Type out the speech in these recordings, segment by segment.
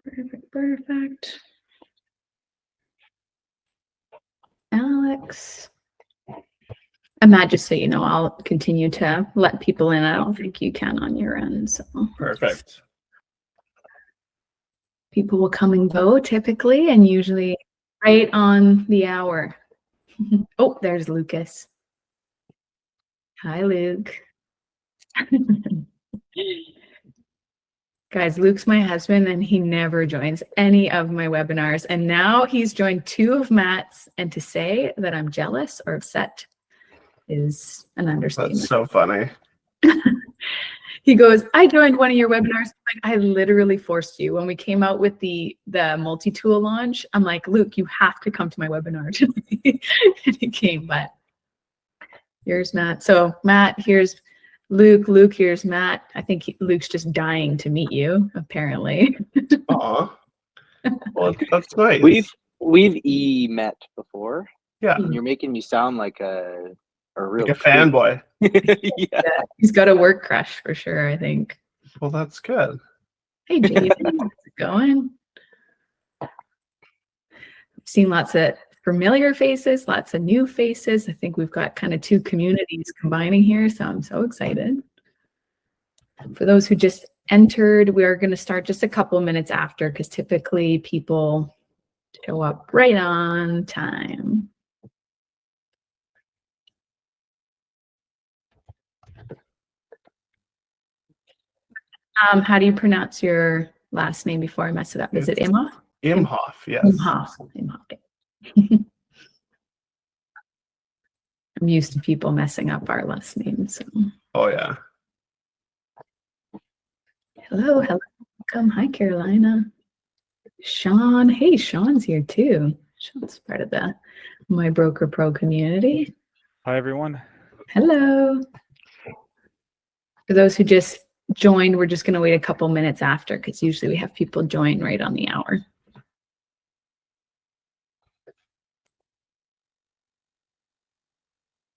Perfect, perfect. Alex. And Matt, just so you know, I'll continue to let people in. I don't think you can on your end. So perfect. People will come and go typically, and usually right on the hour. Oh, there's Lucas. Hi, Luke. Guys, Luke's my husband, and he never joins any of my webinars. And now he's joined 2 of Matt's, and to say that I'm jealous or upset is an understatement. That's so funny. He goes, I joined one of your webinars. Like, I literally forced you. When we came out with the multi-tool launch, I'm like, Luke, you have to come to my webinar today. And he came, but here's Matt. So Matt, here's Luke. Luke, here's Matt. I think Luke's just dying to meet you, apparently. Aw. Well, that's nice. We've met before. Yeah. And you're making me sound like a real like a fanboy. Yeah. He's got a work crush for sure, I think. Well, that's good. Hey, Jason, how's it going? I've seen lots of familiar faces, lots of new faces. I think we've got kind of 2 communities combining here, so I'm so excited. For those who just entered, we are going to start just a couple minutes after, because typically people show up right on time. How do you pronounce your last name before I mess it up? Is it Imhoff? Imhoff, yes. Imhoff. I'm used to people messing up our last names. So. Oh, yeah. Hello, hello. Welcome. Hi, Carolina. Sean. Hey, Sean's here too. Sean's part of the My Broker Pro community. Hi, everyone. Hello. For those who just joined, we're just going to wait a couple minutes after, because usually we have people join right on the hour.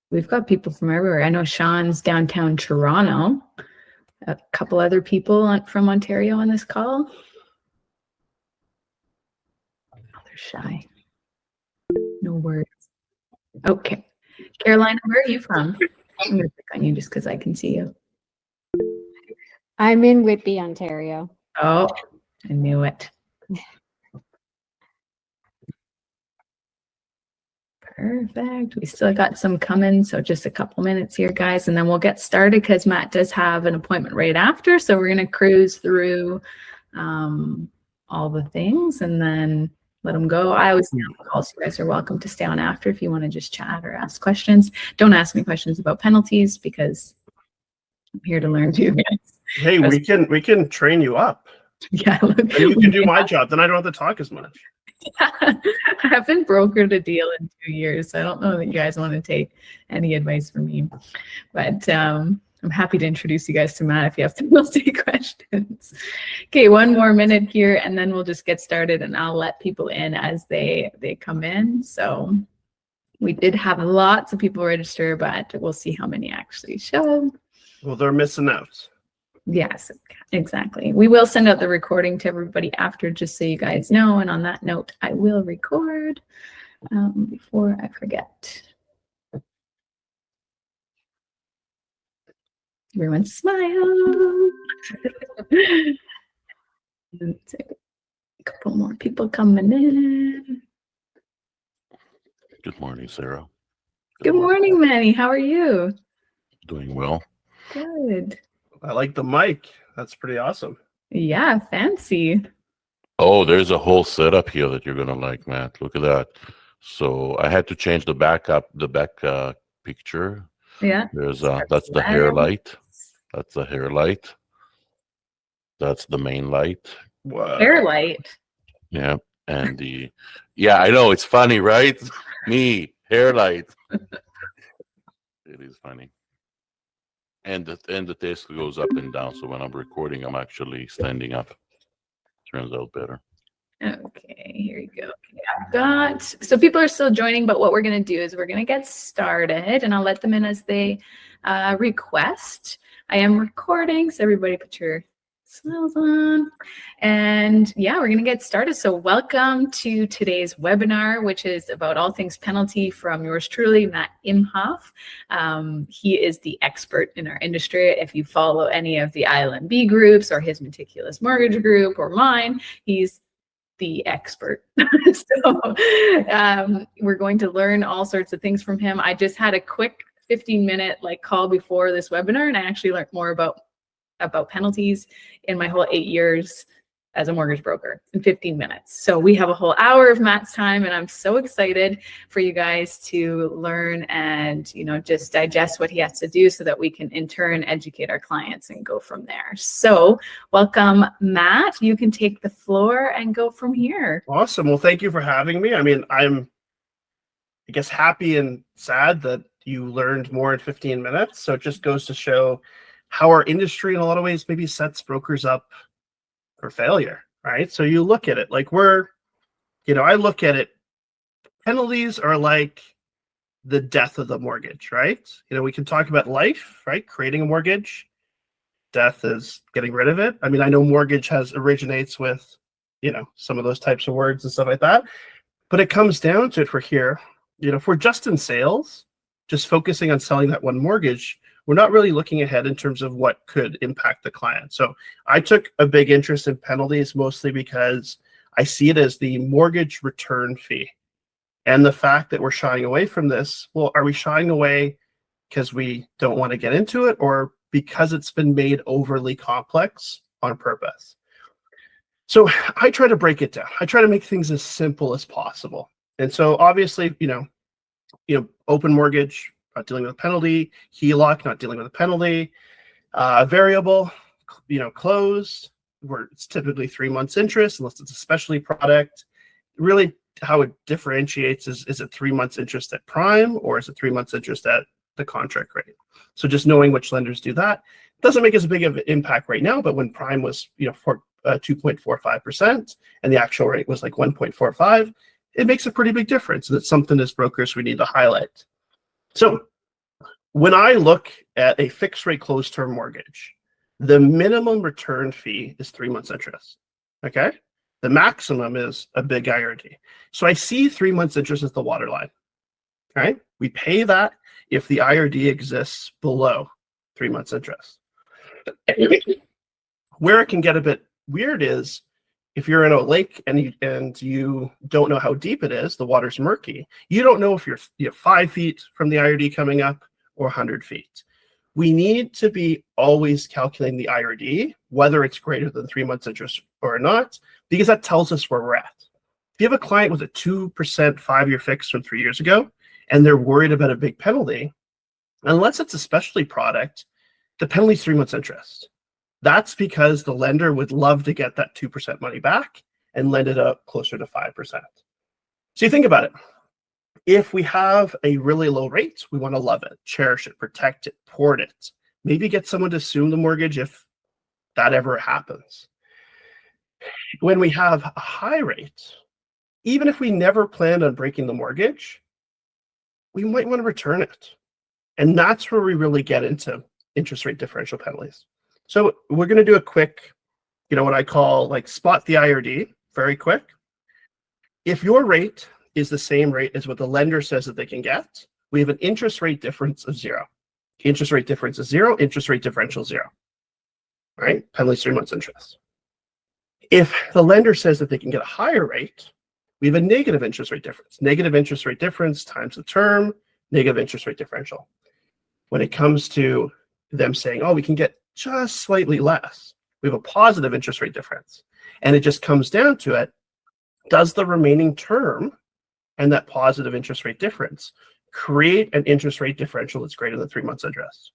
We've got people from everywhere. I know Sean's downtown Toronto. A couple other people from Ontario on this call. Oh, they're shy. No words. Okay. Carolina, where are you from? I'm going to click on you just because I can see you. I'm in Whitby, Ontario. Oh, I knew it. Perfect. We still got some coming, so just a couple minutes here, guys, and then we'll get started because Matt does have an appointment right after. So we're going to cruise through all the things and then let them go. I always call, so you guys are welcome to stay on after if you want to just chat or ask questions. Don't ask me questions about penalties because I'm here to learn too, guys. Hey, we can train you up. Yeah, look, and you can do my job. Then I don't have to talk as much. Yeah. I haven't brokered a deal in 2 years, so I don't know that you guys want to take any advice from me. But I'm happy to introduce you guys to Matt if you have penalty questions. Okay, 1 more minute here, and then we'll just get started, and I'll let people in as they come in. So we did have lots of people register, but we'll see how many actually show. Well, they're missing out. Yes, exactly. We will send out the recording to everybody after, just so you guys know. And on that note, I will record before I forget. Everyone smile. A couple more people coming in. Good morning, Sarah. Good morning, Manny. How are you? Doing well. Good. I like the mic. That's pretty awesome. Yeah, fancy. Oh, there's a whole setup here that you're gonna like, Matt. Look at that. So I had to change the back picture. Yeah. There's that's the hair light. That's the hair light. That's the main light. Wow. Hair light. Yeah. And the I know it's funny, right? Me, hair light. It is funny. And the desk goes up and down. So when I'm recording, I'm actually standing up. Turns out better. Okay, here you go. Okay, so people are still joining, but what we're going to do is we're going to get started, and I'll let them in as they request. I am recording, so everybody put your Smiles on. And yeah, we're going to get started. So welcome to today's webinar, which is about all things penalty from yours truly, Matt Imhoff. He is the expert in our industry. If you follow any of the ILMB groups or his meticulous mortgage group or mine, he's the expert. So we're going to learn all sorts of things from him. I just had a quick 15-minute call before this webinar, and I actually learned more about penalties in my whole 8 years as a mortgage broker in 15 minutes. So we have a whole hour of Matt's time, and I'm so excited for you guys to learn and, just digest what he has to do so that we can in turn educate our clients and go from there. So welcome, Matt. You can take the floor and go from here. Awesome. Well, thank you for having me. I mean, I'm, I guess, happy and sad that you learned more in 15 minutes. So it just goes to show how our industry in a lot of ways maybe sets brokers up for failure, right? So you look at it like I look at it, penalties are like the death of the mortgage, right? We can talk about life, right? Creating a mortgage. Death is getting rid of it. I mean, I know mortgage originates with, some of those types of words and stuff like that, but it comes down to it for here, if we're just in sales, just focusing on selling that one mortgage, we're not really looking ahead in terms of what could impact the client. So I took a big interest in penalties mostly because I see it as the mortgage return fee. And the fact that we're shying away from this, well, are we shying away because we don't want to get into it or because it's been made overly complex on purpose? So I try to break it down. I try to make things as simple as possible. And so obviously, open mortgage, not dealing with a penalty, HELOC, not dealing with a penalty, variable, closed, where it's typically 3 months interest, unless it's a specialty product. Really, how it differentiates is it 3 months interest at prime or is it 3 months interest at the contract rate? So just knowing which lenders do that doesn't make as big of an impact right now, but when prime was 2.45% and the actual rate was like 1.45, it makes a pretty big difference. And it's something as brokers we need to highlight. So when I look at a fixed rate closed term mortgage, the minimum return fee is 3 months interest. Okay. The maximum is a big IRD. So I see 3 months interest as the waterline. Right. We pay that if the IRD exists below 3 months interest. Where it can get a bit weird is if you're in a lake and you don't know how deep it is, the water's murky. You don't know if you're 5 feet from the IRD coming up or 100 feet. We need to be always calculating the IRD, whether it's greater than 3 months interest or not, because that tells us where we're at. If you have a client with a 2% 5-year fix from 3 years ago, and they're worried about a big penalty, unless it's a specialty product, the penalty is 3 months interest. That's because the lender would love to get that 2% money back and lend it up closer to 5%. So you think about it. If we have a really low rate, we want to love it, cherish it, protect it, port it, maybe get someone to assume the mortgage if that ever happens. When we have a high rate, even if we never planned on breaking the mortgage, we might want to return it. And that's where we really get into interest rate differential penalties. So we're going to do a quick, what I call spot the IRD, very quick. If your rate is the same rate as what the lender says that they can get, we have an interest rate difference of 0. Interest rate difference is 0, interest rate differential 0. All right, penalty 3 months interest. If the lender says that they can get a higher rate, we have a negative interest rate difference. Negative interest rate difference times the term, negative interest rate differential. When it comes to them saying, oh, we can get just slightly less, we have a positive interest rate difference. And it just comes down to it, does the remaining term and that positive interest rate difference create an interest rate differential that's greater than 3 months interest?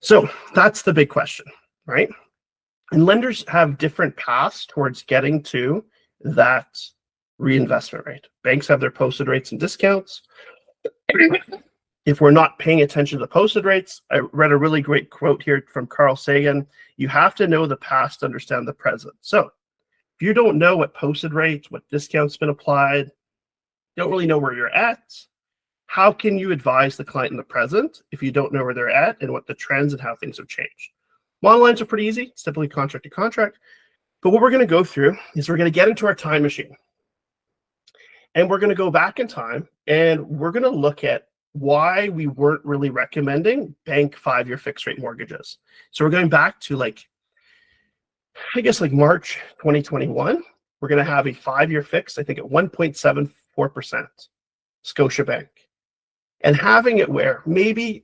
So that's the big question, right? And lenders have different paths towards getting to that reinvestment rate. Banks have their posted rates and discounts. If we're not paying attention to the posted rates, I read a really great quote here from Carl Sagan. You have to know the past to understand the present. So if you don't know what posted rates, what discounts been applied, don't really know where you're at, how can you advise the client in the present if you don't know where they're at and what the trends and how things have changed? Monolines are pretty easy. It's typically contract to contract. But what we're going to go through is we're going to get into our time machine. And we're going to go back in time, and we're going to look at why we weren't really recommending bank 5-year fixed rate mortgages. So we're going back to like March 2021. We're going to have a 5-year fix, I think at 1.74%, Scotiabank. And having it where maybe,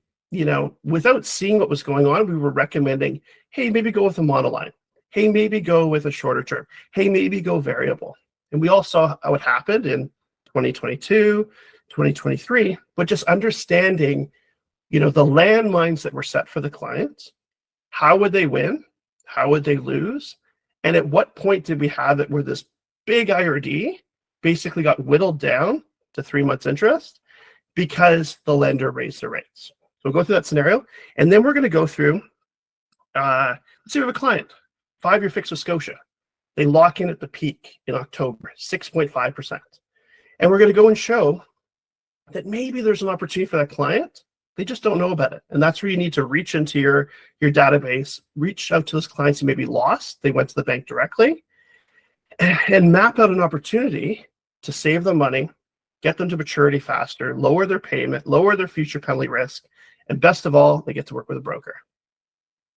without seeing what was going on, we were recommending, hey, maybe go with a monoline. Hey, maybe go with a shorter term. Hey, maybe go variable. And we all saw how it happened in 2022, 2023, but just understanding, the landmines that were set for the clients. How would they win? How would they lose? And at what point did we have it where this big IRD basically got whittled down to 3 months interest because the lender raised their rates? So we'll go through that scenario, and then we're going to go through, let's say we have a client, 5-year fix with Scotia. They lock in at the peak in October, 6.5%. And we're going to go and show that maybe there's an opportunity for that client. They just don't know about it. And that's where you need to reach into your database, reach out to those clients who may be lost. They went to the bank directly, and map out an opportunity to save them money, get them to maturity faster, lower their payment, lower their future penalty risk, and best of all, they get to work with a broker.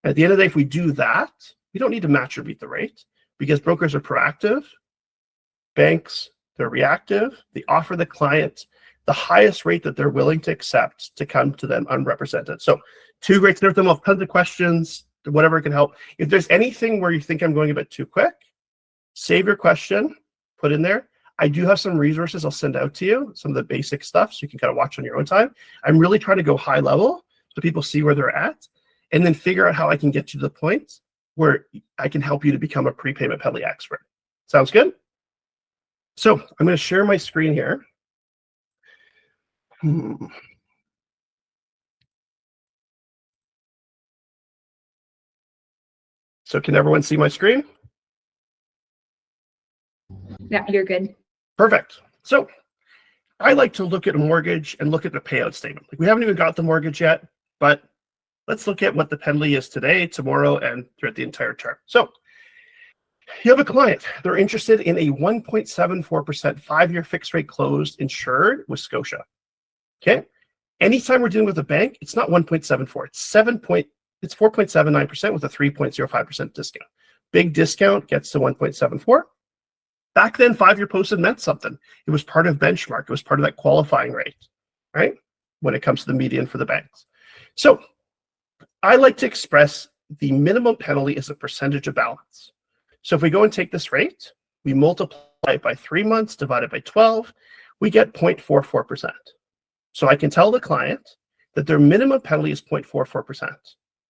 At the end of the day, if we do that, we don't need to match or beat the rate, because brokers are proactive, banks, they're reactive. They offer the client the highest rate that they're willing to accept to come to them unrepresented. So 2 great scenarios. We'll have tons of questions, whatever can help. If there's anything where you think I'm going a bit too quick, save your question, put in there. I do have some resources I'll send out to you, some of the basic stuff, so you can kind of watch on your own time. I'm really trying to go high level so people see where they're at, and then figure out how I can get you to the point where I can help you to become a prepayment penalty expert. Sounds good? So I'm going to share my screen here. So can everyone see my screen? Yeah, you're good. Perfect. So I like to look at a mortgage and look at the payout statement. Like, we haven't even got the mortgage yet, but let's look at what the penalty is today, tomorrow, and throughout the entire term. So you have a client. They're interested in a 1.74% 5-year fixed rate closed insured with Scotia. Okay. Anytime we're dealing with a bank, it's not 1.74. It's 4.79% with a 3.05% discount. Big discount gets to 1.74. Back then, 5-year posted meant something. It was part of benchmark. It was part of that qualifying rate, right? When it comes to the median for the banks. So I like to express the minimum penalty as a percentage of balance. So if we go and take this rate, we multiply it by 3 months divided by 12, we get 0.44%. So I can tell the client that their minimum penalty is 0.44%.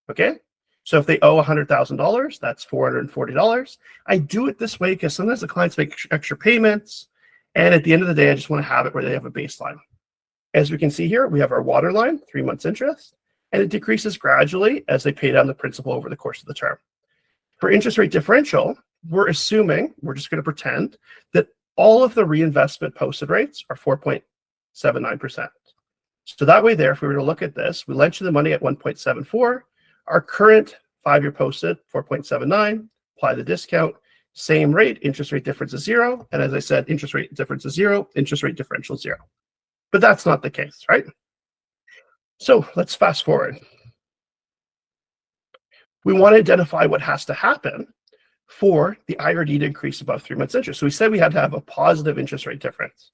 Okay? So if they owe $100,000, that's $440. I do it this way because sometimes the clients make extra payments, and at the end of the day, I just want to have it where they have a baseline. As we can see here, we have our waterline, 3 months interest, and it decreases gradually as they pay down the principal over the course of the term. For interest rate differential, we're just going to pretend that all of the reinvestment posted rates are 4.79%. So that way there, if we were to look at this, we lent you the money at 1.74, our current 5-year posted 4.79, apply the discount, same rate, interest rate difference is 0. And as I said, interest rate difference is 0, interest rate differential is 0. But that's not the case, right? So let's fast forward. We want to identify what has to happen for the IRD to increase above 3 months interest. So we said we had to have a positive interest rate difference.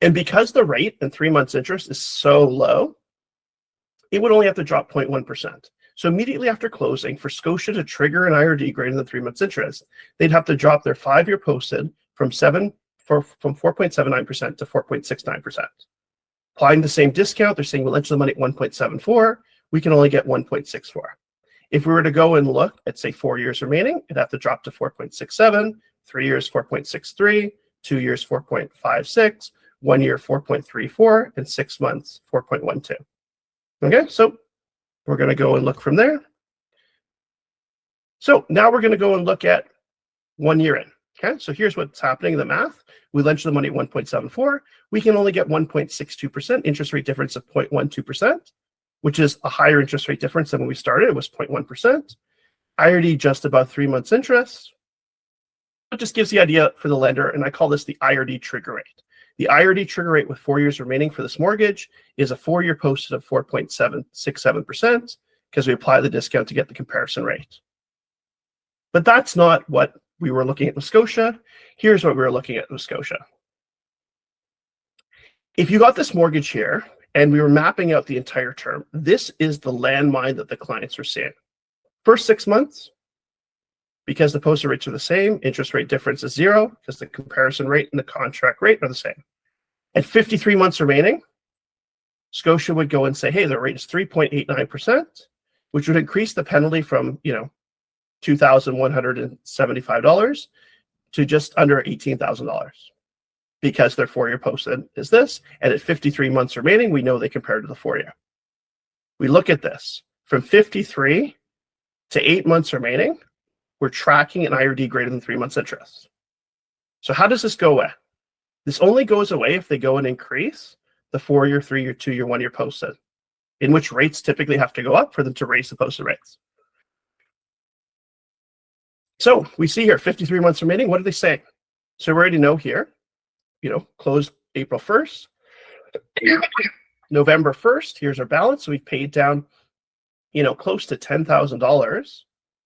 And because the rate in 3 months interest is so low, it would only have to drop 0.1%. So immediately after closing, for Scotia to trigger an IRD greater than 3 months interest, they'd have to drop their 5-year posted from 4.79% to 4.69%. Applying the same discount, they're saying we'll lend you the money at 1.74. We can only get 1.64. If we were to go and look at, say, 4 years remaining, it'd have to drop to 4.67, 3 years 4.63, 2 years 4.56, 1 year 4.34, and 6 months 4.12. Okay, so we're going to go and look from there. So now we're going to go and look at 1 year in. Okay, so here's what's happening in the math. We lent you the money at 1.74. We can only get 1.62%, interest rate difference of 0.12%. which is a higher interest rate difference than when we started. It was 0.1%. IRD just above 3 months interest. It just gives the idea for the lender, and I call this the IRD trigger rate. The IRD trigger rate with 4 years remaining for this mortgage is a 4-year posted of 4.767% because we apply the discount to get the comparison rate. But that's not what we were looking at with Scotia. Here's what we were looking at with Scotia. If you got this mortgage here and we were mapping out the entire term, this is the landmine that the clients are seeing. First 6 months, because the posted rates are the same, interest rate difference is 0 because the comparison rate and the contract rate are the same. At 53 months remaining, Scotia would go and say, hey, the rate is 3.89%, which would increase the penalty from, $2,175 to just under $18,000 because their 4-year posted is this. And at 53 months remaining, we know they compare to the 4-year. We look at this from 53 to 8 months remaining, we're tracking an IRD greater than 3 months interest. So how does this go away? This only goes away if they go and increase the 4-year, 3-year, 2-year, 1-year posted, in which rates typically have to go up for them to raise the posted rates. So we see here 53 months remaining. What are they saying? So we already know here, close April 1st, November 1st, here's our balance. So we've paid down, close to $10,000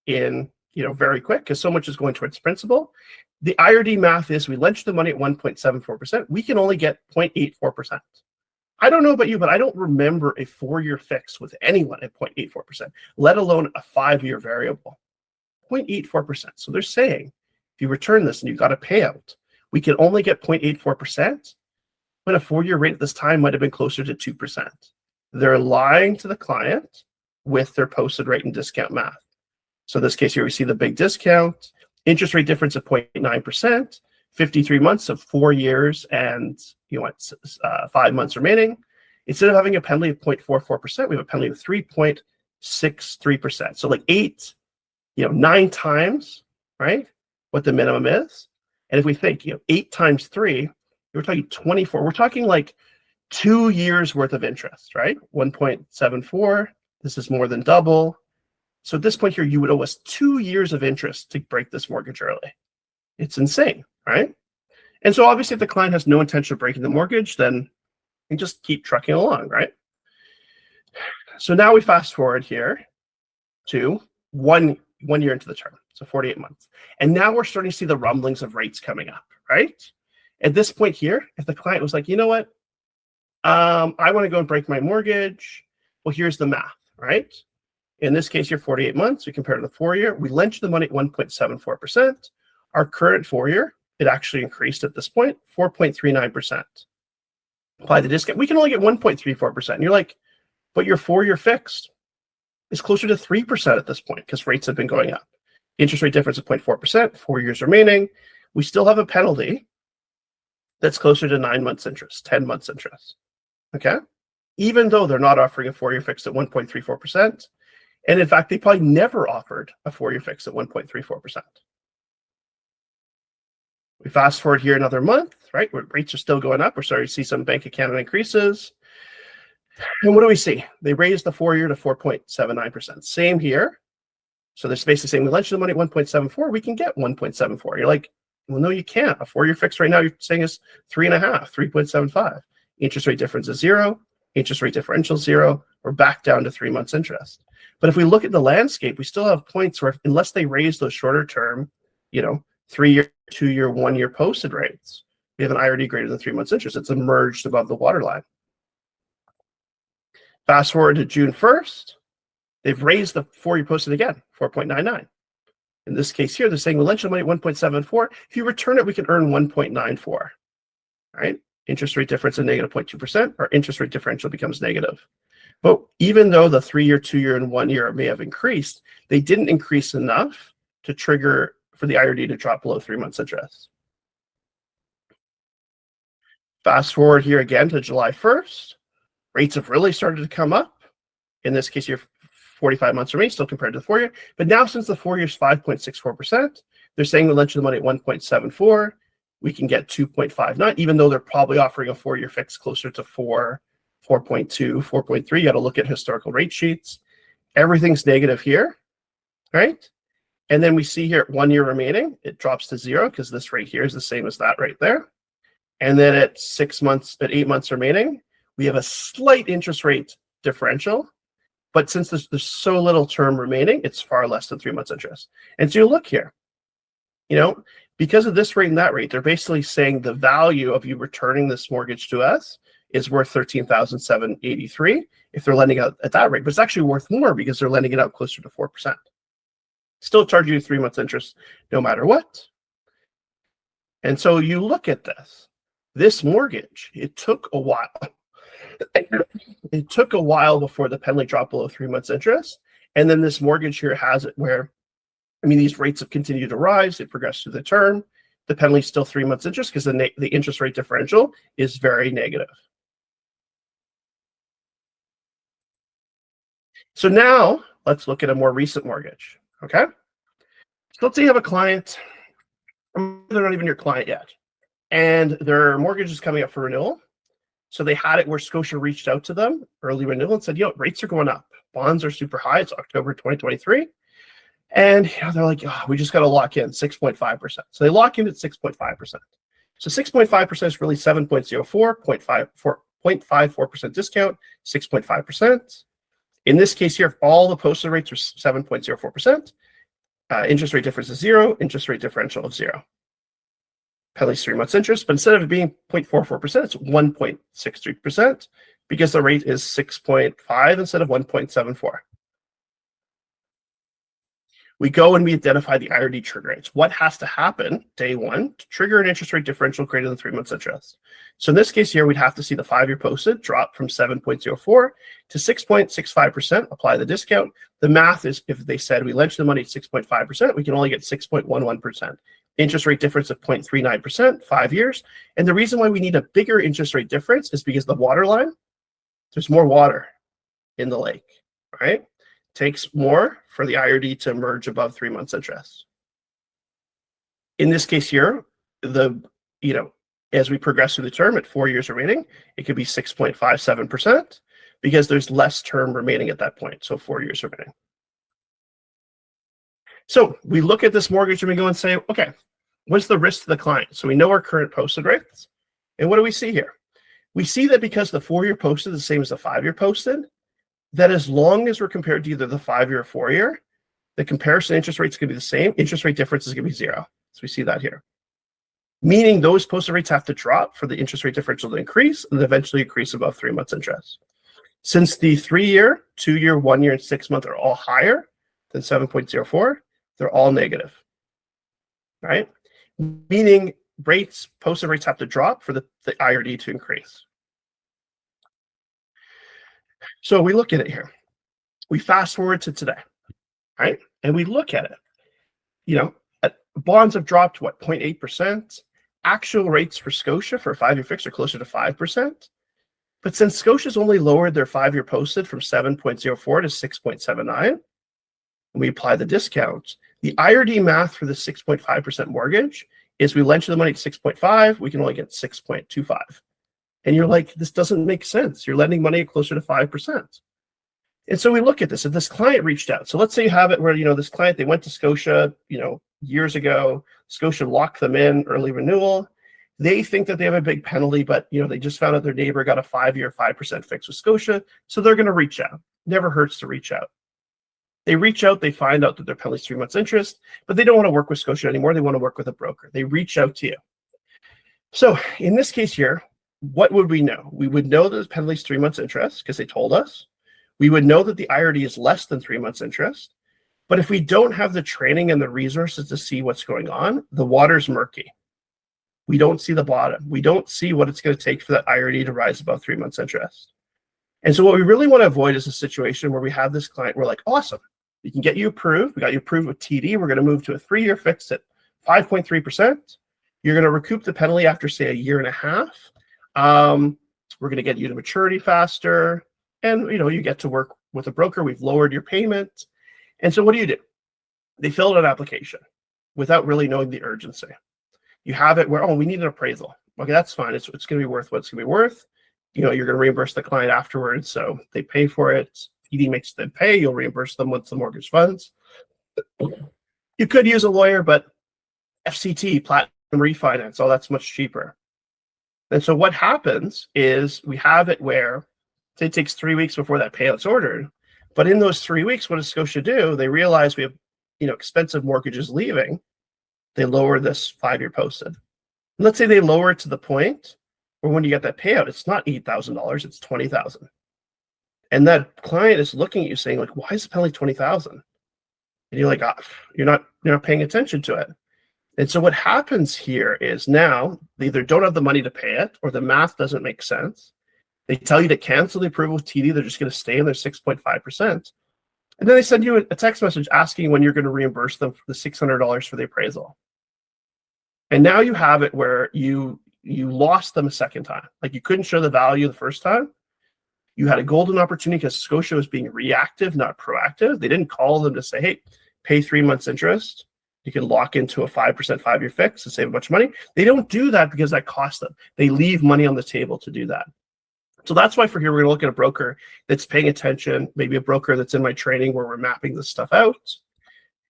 in very quick because so much is going towards principal. The IRD math is we lent you the money at 1.74%. We can only get 0.84%. I don't know about you, but I don't remember a 4-year fix with anyone at 0.84%, let alone a 5-year variable. 0.84%. So they're saying if you return this and you got a payout, we can only get 0.84% when a 4-year rate at this time might have been closer to 2%. They're lying to the client with their posted rate and discount math. So in this case here, we see the big discount, interest rate difference of 0.9%, 53 months of 4 years and 5 months remaining. Instead of having a penalty of 0.44%, we have a penalty of 3.63%. So like 9 times, right, what the minimum is. And if we think, 8 times 3, we're talking 24. We're talking like 2 years worth of interest, right? 1.74. This is more than double. So at this point here, you would owe us 2 years of interest to break this mortgage early. It's insane, right? And so obviously if the client has no intention of breaking the mortgage, then you just keep trucking along, right? So now we fast forward here to one year into the term, so 48 months. And now we're starting to see the rumblings of rates coming up, right? At this point here, if the client was like, you know what, I want to go and break my mortgage, well, here's the math, right? In this case here, 48 months, we compare to the 4-year. We lent you the money at 1.74%. Our current 4-year, it actually increased at this point, 4.39%. Apply the discount. We can only get 1.34%. And you're like, but your 4-year fixed is closer to 3% at this point because rates have been going up. Interest rate difference of 0.4%, 4 years remaining. We still have a penalty that's closer to 9 months interest, 10 months interest, okay? Even though they're not offering a 4-year fixed at 1.34%. And in fact, they probably never offered a 4-year fix at 1.34%. We fast forward here another month, right? Where rates are still going up. We're starting to see some Bank of Canada increases. And what do we see? They raised the 4-year to 4.79%. Same here. So they're basically saying, we lent you the money at 1.74, we can get 1.74. You're like, well, no, you can't. A 4-year fix right now, you're saying is 3.5, 3.75. Interest rate difference is 0. Interest rate differential 0. We're back down to 3 months interest. But if we look at the landscape, we still have points where unless they raise those shorter term, 3-year, 2-year, 1-year posted rates, we have an IRD greater than 3 months interest. It's emerged above the waterline. Fast forward to June 1st, they've raised the 4-year posted again, 4.99. In this case here, they're saying we lent you money at 1.74. If you return it, we can earn 1.94. Right? Interest rate difference is negative 0.2%. Our interest rate differential becomes negative. But even though the 3-year, 2-year, and 1-year may have increased, they didn't increase enough to trigger for the IRD to drop below 3 months interest. Fast forward here again to July 1st. Rates have really started to come up. In this case, you're 45 months remaining, still compared to the 4-year. But now since the 4-year is 5.64%, they're saying we lent you the money at 1.74. We can get 2.59, even though they're probably offering a 4-year fix closer to 4, 4.2, 4.3. You got to look at historical rate sheets. Everything's negative here, right? And then we see here 1 year remaining, it drops to 0 because this rate here is the same as that right there. And then at 6 months, at 8 months remaining, we have a slight interest rate differential. But since there's so little term remaining, it's far less than 3 months interest. And so you look here, you know, because of this rate and that rate, they're basically saying the value of you returning this mortgage to us is worth $13,783 if they're lending out at that rate. But it's actually worth more because they're lending it out closer to 4%. Still charge you 3 months interest no matter what. And so you look at this mortgage, it took a while. It took a while before the penalty dropped below 3 months interest. And then this mortgage here has it where, I mean, these rates have continued to rise. It progressed through the term. The penalty is still 3 months interest because the interest rate differential is very negative. So now let's look at a more recent mortgage, okay? So let's say you have a client, they're not even your client yet, and their mortgage is coming up for renewal. So they had it where Scotia reached out to them, early renewal, and said, yo, rates are going up. Bonds are super high. It's October 2023. And they're like, oh, we just got to lock in 6.5%. So they lock in at 6.5%. So 6.5% is really 7.04, 0.54% discount, 6.5%. In this case here, if all the posted rates are 7.04%, interest rate difference is 0, interest rate differential of 0. Penalty's 3 months interest, but instead of it being 0.44%, it's 1.63% because the rate is 6.5 instead of 1.74. We go and we identify the IRD trigger rates. What has to happen day one to trigger an interest rate differential greater than 3 months interest? So in this case here, we'd have to see the 5-year posted drop from 7.04 to 6.65%, apply the discount. The math is if they said we lent you the money at 6.5%, we can only get 6.11%. Interest rate difference of 0.39%, 5 years. And the reason why we need a bigger interest rate difference is because the water line, there's more water in the lake, right? Takes more for the IRD to emerge above 3 months interest. In this case here, as we progress through the term at 4 years remaining, it could be 6.57% because there's less term remaining at that point. So 4 years remaining. So we look at this mortgage and we go and say, okay, what's the risk to the client? So we know our current posted rates. And what do we see here? We see that because the 4-year posted is the same as the 5-year posted, that as long as we're compared to either the 5-year or 4-year, the comparison interest rates can be the same. Interest rate difference is going to be 0. So we see that here. Meaning those posted rates have to drop for the interest rate differential to increase and eventually increase above 3 months interest. Since the 3-year, 2-year, 1-year, and 6-month are all higher than 7.04, they're all negative, right? Meaning posted rates have to drop for the IRD to increase. So we look at it here. We fast forward to today, right? And we look at it. Bonds have dropped, 0.8%. Actual rates for Scotia for a 5-year fix are closer to 5%. But since Scotia's only lowered their 5-year posted from 7.04 to 6.79, we apply the discount. The IRD math for the 6.5% mortgage is we lent you the money at 6.5, we can only get 6.25. And you're like, this doesn't make sense. You're lending money at closer to 5%. And so we look at this. If this client reached out, so let's say you have it where, this client, they went to Scotia, years ago, Scotia locked them in early renewal. They think that they have a big penalty, but, they just found out their neighbor got a 5-year, 5% fix with Scotia. So they're going to reach out. Never hurts to reach out. They reach out, they find out that their penalty is 3 months interest, but they don't want to work with Scotia anymore. They want to work with a broker. They reach out to you. So in this case here, what would we know? We would know that the penalty is 3 months interest because they told us. We would know that the IRD is less than 3 months interest. But if we don't have the training and the resources to see what's going on, the water's murky. We don't see the bottom. We don't see what it's going to take for that IRD to rise above 3 months interest. And so what we really want to avoid is a situation where we have this client, we're like, awesome, we can get you approved. We got you approved with TD. We're going to move to a 3-year fix at 5.3%. You're going to recoup the penalty after, say, a year and a half. We're going to get you to maturity faster. And, you get to work with a broker. We've lowered your payment. And so what do? They fill out an application without really knowing the urgency. You have it where, we need an appraisal. Okay, that's fine. It's going to be worth what it's going to be worth. you're going to reimburse the client afterwards. So they pay for it. TD makes them pay. You'll reimburse them once the mortgage funds. You could use a lawyer, but FCT, platinum refinance, all that's much cheaper. And so what happens is we have it where say it takes 3 weeks before that payout's ordered. But in those 3 weeks, what does Scotia do? They realize we have expensive mortgages leaving. They lower this 5-year posted. And let's say they lower it to the point where when you get that payout, it's not $8,000, it's $20,000. And that client is looking at you saying, like, why is the penalty $20,000? And you're like, you're not paying attention to it. And so what happens here is now they either don't have the money to pay it or the math doesn't make sense. They tell you to cancel the approval with TD. They're just going to stay in their 6.5%. And then they send you a text message asking when you're going to reimburse them for the $600 for the appraisal. And now you have it where you lost them a second time. Like, you couldn't show the value the first time. You had a golden opportunity because Scotia was being reactive, not proactive. They didn't call them to say, hey, pay 3 months interest. You can lock into a 5% 5-year fix and save a bunch of money. They don't do that because that costs them. They leave money on the table to do that. So that's why for here, we're going to look at a broker that's paying attention, maybe a broker that's in my training where we're mapping this stuff out.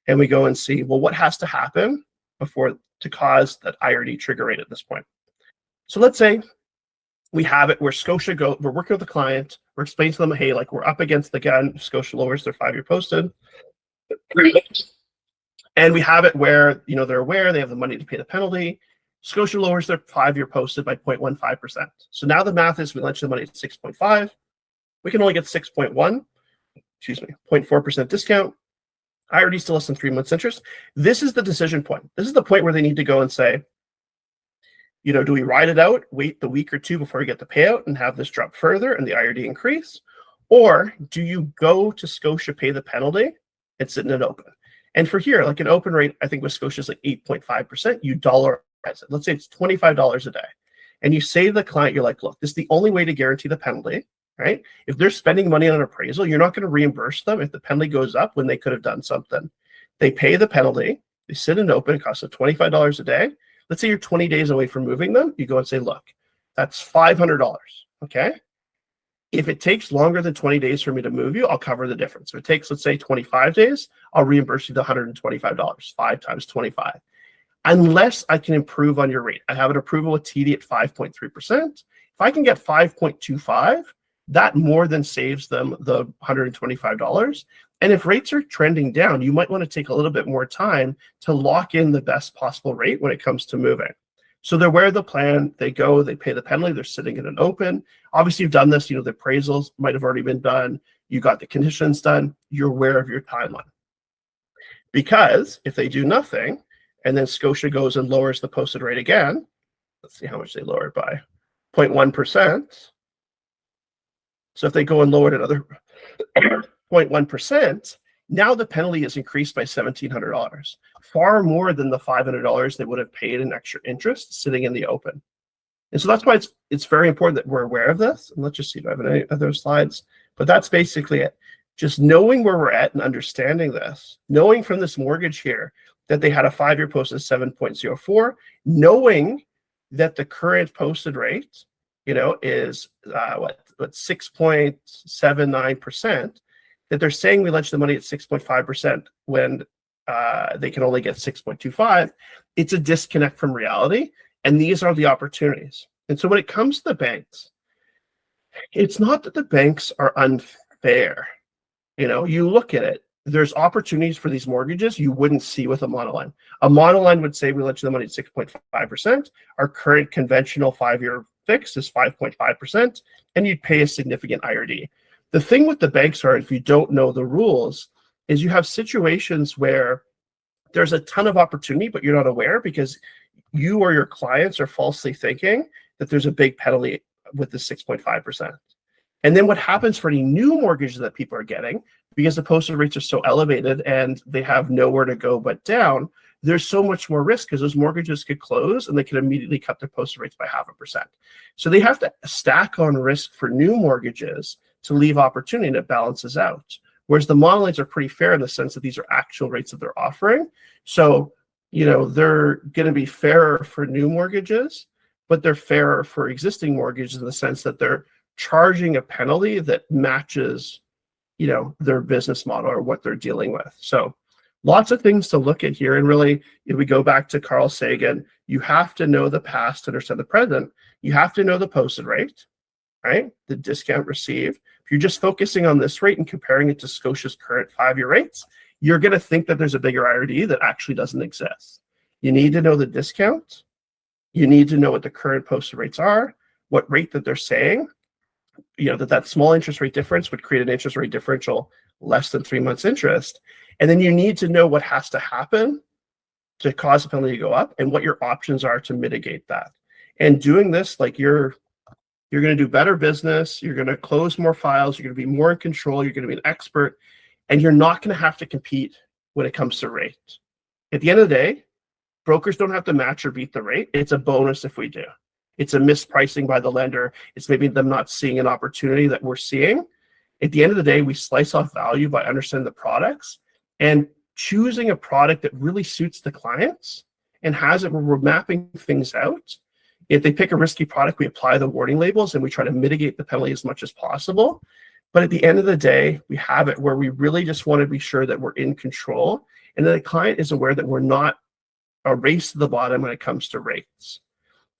And we go and see, well, what has to happen before to cause that IRD trigger rate at this point. So let's say we have it where Scotia we're working with the client, we're explaining to them, hey, like, we're up against the gun. Scotia lowers their 5-year posted. And we have it where, they're aware they have the money to pay the penalty. Scotia lowers their 5-year posted by 0.15%. So now the math is we lent you the money at 6.5. We can only get 0.4% discount. IRD still less than 3 months interest. This is the decision point. This is the point where they need to go and say, do we ride it out, wait the week or two before we get the payout and have this drop further and the IRD increase? Or do you go to Scotia, pay the penalty, and sit in an open? And for here, like an open rate, I think with Scotia is like 8.5%. You dollarize it. Let's say it's $25 a day. And you say to the client, you're like, look, this is the only way to guarantee the penalty, right? If they're spending money on an appraisal, you're not going to reimburse them if the penalty goes up when they could have done something. They pay the penalty. They sit in open. It costs them $25 a day. Let's say you're 20 days away from moving them. You go and say, look, that's $500, okay? If it takes longer than 20 days for me to move you, I'll cover the difference. If it takes, let's say, 25 days, I'll reimburse you the $125, 5 times 25. Unless I can improve on your rate. I have an approval with TD at 5.3%. If I can get 5.25, that more than saves them the $125. And if rates are trending down, you might want to take a little bit more time to lock in the best possible rate when it comes to moving. So they're aware of the plan. They go, they pay the penalty. They're sitting in an open. Obviously, you've done this. The appraisals might have already been done. You got the conditions done. You're aware of your timeline. Because if they do nothing, and then Scotia goes and lowers the posted rate again, let's see how much they lower it by, 0.1%. So if they go and lower it another 0.1%, now the penalty is increased by $1,700, far more than the $500 they would have paid in extra interest sitting in the open. And so that's why it's very important that we're aware of this. And let's just see if I have any other slides. But that's basically it. Just knowing where we're at and understanding this, knowing from this mortgage here that they had a 5-year posted 7.04, knowing that the current posted rate, is 6.79%, that they're saying we lent you the money at 6.5% when they can only get 6.25. It's a disconnect from reality, and these are the opportunities. And so when it comes to the banks, it's not that the banks are unfair. You look at it, there's opportunities for these mortgages you wouldn't see with a monoline. A monoline would say we lent you the money at 6.5%. Our current conventional 5-year fix is 5.5%, and you'd pay a significant IRD. The thing with the banks are, if you don't know the rules, is you have situations where there's a ton of opportunity, but you're not aware because you or your clients are falsely thinking that there's a big penalty with the 6.5%. And then what happens for any new mortgages that people are getting, because the posted rates are so elevated and they have nowhere to go but down, there's so much more risk because those mortgages could close and they could immediately cut their posted rates by 0.5%. So they have to stack on risk for new mortgages to leave opportunity, and it balances out. Whereas the monolines are pretty fair in the sense that these are actual rates that they're offering. So, they're going to be fairer for new mortgages, but they're fairer for existing mortgages in the sense that they're charging a penalty that matches, you know, their business model or what they're dealing with. So lots of things to look at here. And really, if we go back to Carl Sagan, you have to know the past to understand the present. You have to know the posted rate, right? The discount received. If you're just focusing on this rate and comparing it to Scotia's current 5-year rates, you're going to think that there's a bigger IRD that actually doesn't exist. You need to know the discount. You need to know what the current posted rates are, what rate that they're saying, you know, that small interest rate difference would create an interest rate differential less than 3 months interest. And then you need to know what has to happen to cause the penalty to go up and what your options are to mitigate that. And doing this, like you're going to do better business, you're going to close more files, you're going to be more in control, you're going to be an expert, and you're not going to have to compete when it comes to rate. At the end of the day, brokers don't have to match or beat the rate. It's a bonus if we do. It's a mispricing by the lender. It's maybe them not seeing an opportunity that we're seeing. At the end of the day, we slice off value by understanding the products and choosing a product that really suits the clients and has it where we're mapping things out. If they pick a risky product, we apply the warning labels and we try to mitigate the penalty as much as possible. But at the end of the day, we have it where we really just want to be sure that we're in control and that the client is aware that we're not a race to the bottom when it comes to rates.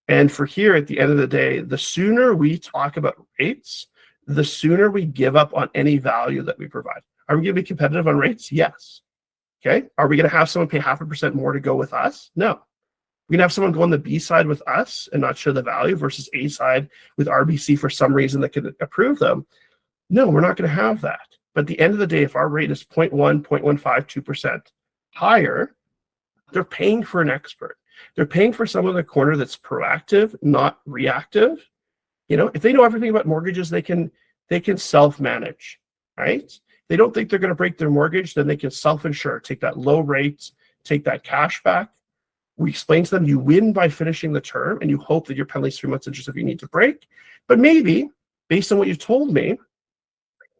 And for here, at the end of the day, the sooner we talk about rates, the sooner we give up on any value that we provide. Are we going to be competitive on rates? Yes. Okay. Are we going to have someone pay 0.5% more to go with us? No. We're going to have someone go on the B side with us and not show the value versus A side with RBC for some reason that could approve them. No, we're not going to have that. But at the end of the day, if our rate is 0.1, 0.15, 2% higher, they're paying for an expert. They're paying for someone in the corner that's proactive, not reactive. You know, if they know everything about mortgages, they can self-manage, right? They don't think they're going to break their mortgage, then they can self-insure, take that low rate, take that cash back. We explain to them you win by finishing the term and you hope that your penalty is 3 months interest if you need to break. But maybe, based on what you've told me,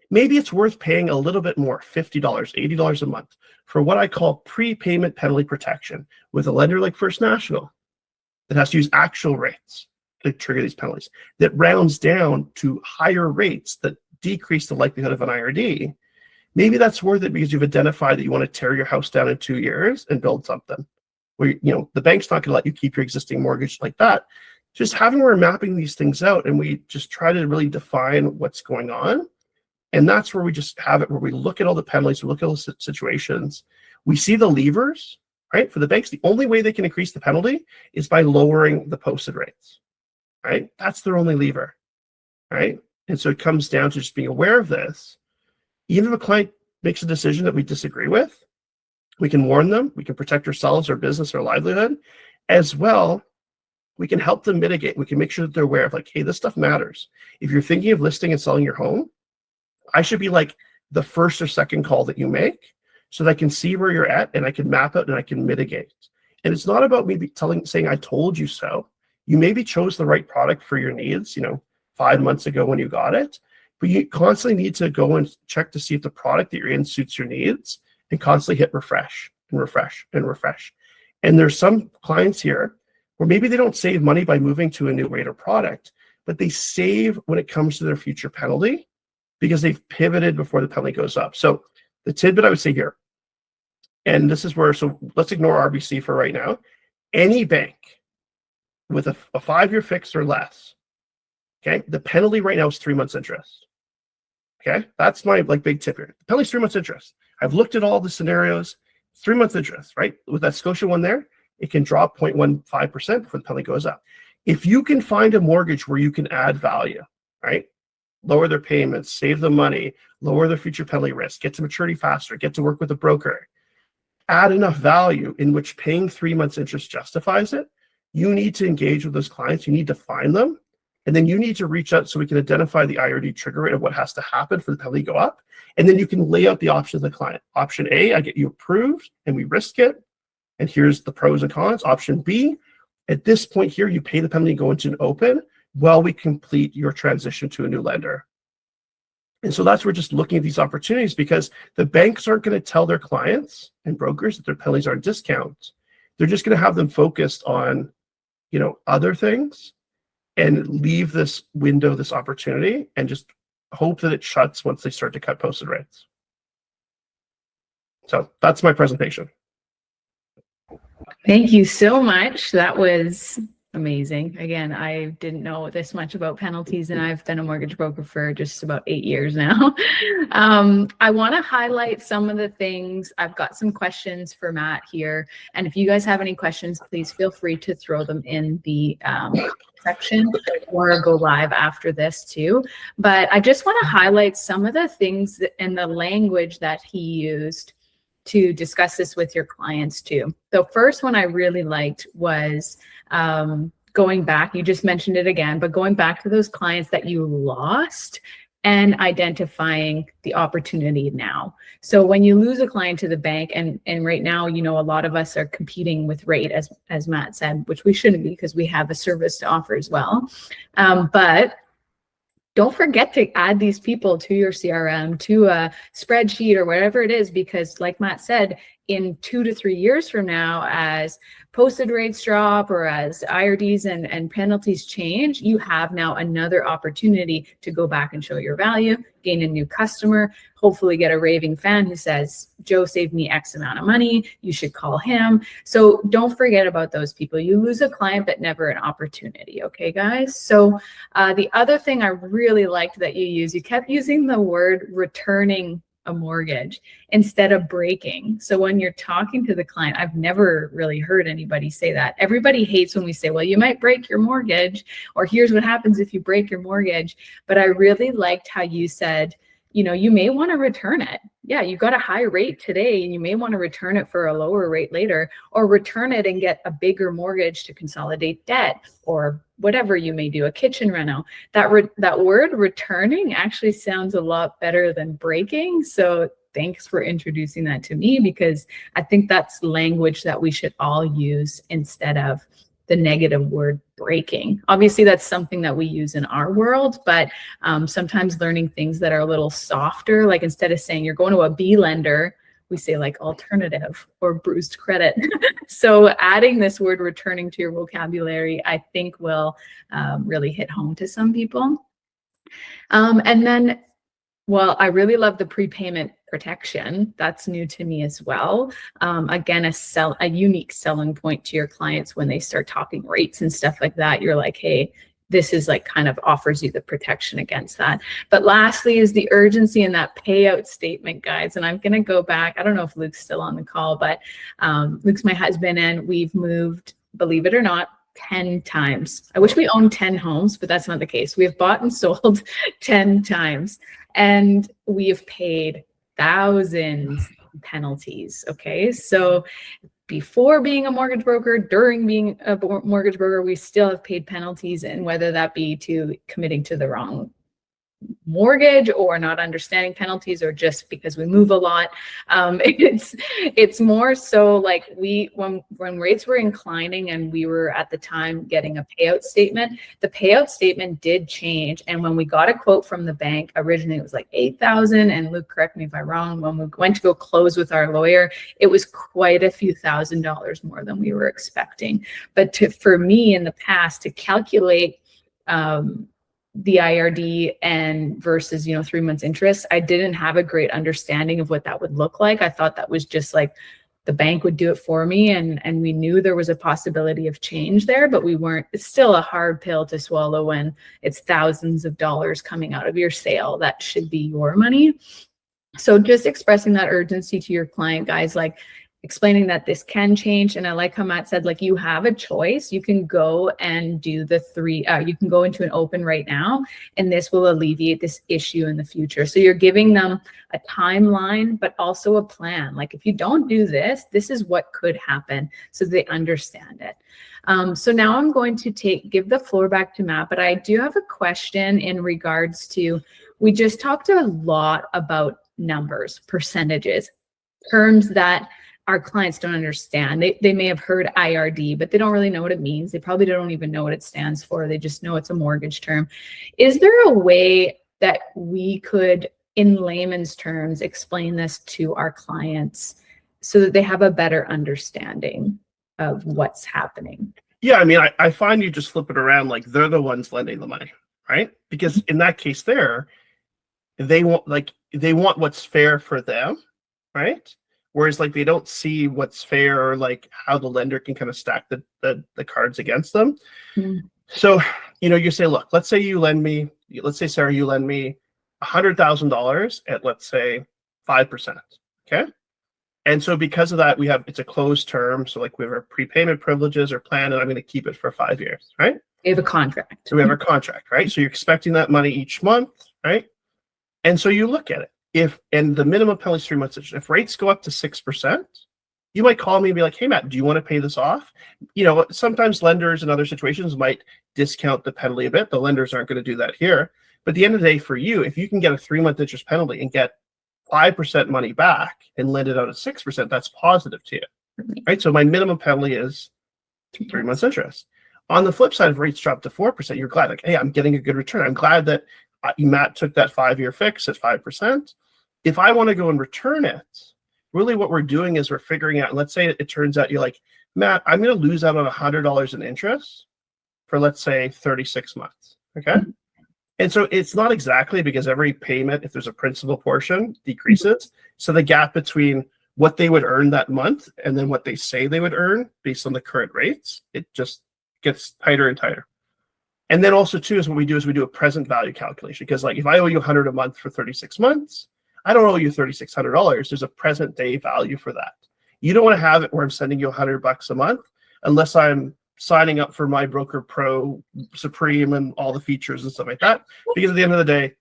maybe it's worth paying a little bit more, $50, $80 a month, for what I call prepayment penalty protection with a lender like First National that has to use actual rates to trigger these penalties, that rounds down to higher rates that decrease the likelihood of an IRD. Maybe that's worth it because you've identified that you want to tear your house down in 2 years and build something. Where, you know, the bank's not going to let you keep your existing mortgage like that. Just having we're mapping these things out and we just try to really define what's going on. And that's where we just have it, where we look at all the penalties, we look at all the situations, we see the levers, right? For the banks, the only way they can increase the penalty is by lowering the posted rates, right? That's their only lever, right? And so it comes down to just being aware of this. Even if a client makes a decision that we disagree with, we can warn them, we can protect ourselves, our business, our livelihood. As well, we can help them mitigate. We can make sure that they're aware of like, hey, this stuff matters. If you're thinking of listing and selling your home, I should be like the first or second call that you make so that I can see where you're at and I can map out and I can mitigate. And it's not about me saying I told you so. You maybe chose the right product for your needs, 5 months ago when you got it, but you constantly need to go and check to see if the product that you're in suits your needs and constantly hit refresh and refresh and refresh. And there's some clients here where maybe they don't save money by moving to a new rate or product, but they save when it comes to their future penalty because they've pivoted before the penalty goes up. So the tidbit I would say here, and this is where, so let's ignore RBC for right now. Any bank with a 5-year fix or less, okay, the penalty right now is 3 months interest. Okay, that's my big tip here. The penalty's 3 months interest. I've looked at all the scenarios, 3 months interest, right? With that Scotia one there, it can drop 0.15% before the penalty goes up. If you can find a mortgage where you can add value, right? Lower their payments, save them money, lower their future penalty risk, get to maturity faster, get to work with a broker, add enough value in which paying 3 months interest justifies it, you need to engage with those clients, you need to find them, and then you need to reach out so we can identify the IRD trigger rate of what has to happen for the penalty to go up. And then you can lay out the options to the client. Option A, I get you approved and we risk it. And here's the pros and cons. Option B, at this point here, you pay the penalty and go into an open while we complete your transition to a new lender. And so that's where we're just looking at these opportunities because the banks aren't going to tell their clients and brokers that their penalties are discounts. They're just going to have them focused on, other things. and leave this window, this opportunity, and just hope that it shuts once they start to cut posted rates. So that's my presentation. Thank you so much. That was amazing. Again, I didn't know this much about penalties, and I've been a mortgage broker for just about 8 years now. I want to highlight some of the things. I've got some questions for Matt here, and if you guys have any questions, please feel free to throw them in the section or go live after this too. But I just want to highlight some of the things and the language that he used to discuss this with your clients too. The first one I really liked was going back, you just mentioned it again, but going back to those clients that you lost and identifying the opportunity now. So when you lose a client to the bank, and right now, you know, a lot of us are competing with rate, as Matt said, which we shouldn't be because we have a service to offer as well. But don't forget to add these people to your CRM, to a spreadsheet or whatever it is, because like Matt said, in 2 to 3 years from now, as posted rates drop or as IRDs and penalties change, you have now another opportunity to go back and show your value, gain a new customer, hopefully get a raving fan who says, Joe saved me X amount of money, you should call him. So don't forget about those people. You lose a client, but never an opportunity. Okay, guys? So the other thing I really liked that you kept using the word returning a mortgage instead of breaking. So when you're talking to the client, I've never really heard anybody say that. Everybody hates when we say, well, you might break your mortgage, or here's what happens if you break your mortgage. But I really liked how you said, you know, you may want to return it. Yeah, you got a high rate today and you may want to return it for a lower rate later, or return it and get a bigger mortgage to consolidate debt, or whatever you may do, a kitchen reno. That word returning actually sounds a lot better than breaking. So thanks for introducing that to me, because I think that's language that we should all use instead of the negative word breaking. Obviously, that's something that we use in our world, but sometimes learning things that are a little softer, like instead of saying you're going to a B lender, we say like alternative or bruised credit. So adding this word returning to your vocabulary, I think will really hit home to some people. And then, well, I really love the prepayment protection. That's new to me as well. Again, a unique selling point to your clients when they start talking rates and stuff like that. You're like, hey, this is like kind of offers you the protection against that. But lastly is the urgency in that payout statement, guys. And I'm going to go back. I don't know if Luke's still on the call, but Luke's my husband, and we've moved, believe it or not, 10 times. I wish we owned 10 homes, but that's not the case. We have bought and sold 10 times, and we have paid thousands of penalties. Okay, so before being a mortgage broker, during being a mortgage broker, we still have paid penalties, and whether that be to committing to the wrong mortgage or not understanding penalties, or just because we move a lot. It's more so like when rates were inclining and we were at the time getting a payout statement, the payout statement did change. And when we got a quote from the bank, originally it was like 8,000, and Luke, correct me if I'm wrong, when we went to go close with our lawyer, it was quite a few $1,000s more than we were expecting. But for me in the past to calculate the IRD and versus, 3 months interest, I didn't have a great understanding of what that would look like. I thought that was just like the bank would do it for me. And we knew there was a possibility of change there, but we weren't. It's still a hard pill to swallow when it's thousands of dollars coming out of your sale. That should be your money. So just expressing that urgency to your client, guys, like explaining that this can change. And I like how Matt said, like, you have a choice. You can go and do you can go into an open right now, and this will alleviate this issue in the future. So you're giving them a timeline, but also a plan. Like, if you don't do this, this is what could happen, so they understand it. So now I'm going to give the floor back to Matt, but I do have a question in regards to, we just talked a lot about numbers, percentages, terms that our clients don't understand. They may have heard IRD, but they don't really know what it means. They probably don't even know what it stands for. They just know it's a mortgage term. Is there a way that we could, in layman's terms, explain this to our clients so that they have a better understanding of what's happening? Yeah, I mean, I find you just flip it around, like they're the ones lending the money, right? Because in that case they want what's fair for them, right? Whereas like they don't see what's fair or like how the lender can kind of stack the cards against them. Mm. So, you say, look, let's say Sarah, you lend me $100,000 at, let's say, 5%. Okay. And so because of that, it's a closed term. So like we have our prepayment privileges or plan, and I'm going to keep it for 5 years, right? We have a contract. So we have a contract, right? So you're expecting that money each month, right? And so you look at it. And the minimum penalty is 3 months. If rates go up to 6%, you might call me and be like, hey, Matt, do you want to pay this off? Sometimes lenders in other situations might discount the penalty a bit. The lenders aren't going to do that here. But at the end of the day, for you, if you can get a 3-month interest penalty and get 5% money back and lend it out at 6%, that's positive to you, right? So my minimum penalty is 3 months interest. On the flip side, if rates drop to 4%, you're glad, like, hey, I'm getting a good return. I'm glad that Matt took that 5-year fix at 5%. If I want to go and return it, really what we're doing is we're figuring out, let's say it turns out you're like, Matt, I'm going to lose out on $100 in interest for, let's say, 36 months, okay? And so it's not exactly, because every payment, if there's a principal portion, decreases. So the gap between what they would earn that month and then what they say they would earn based on the current rates, it just gets tighter and tighter. And then also too, is what we do a present value calculation. Because like if I owe you $100 a month for 36 months, I don't owe you $3,600. There's a present day value for that. You don't want to have it where I'm sending you $100 a month unless I'm signing up for my Broker Pro Supreme and all the features and stuff like that. Because at the end of the day,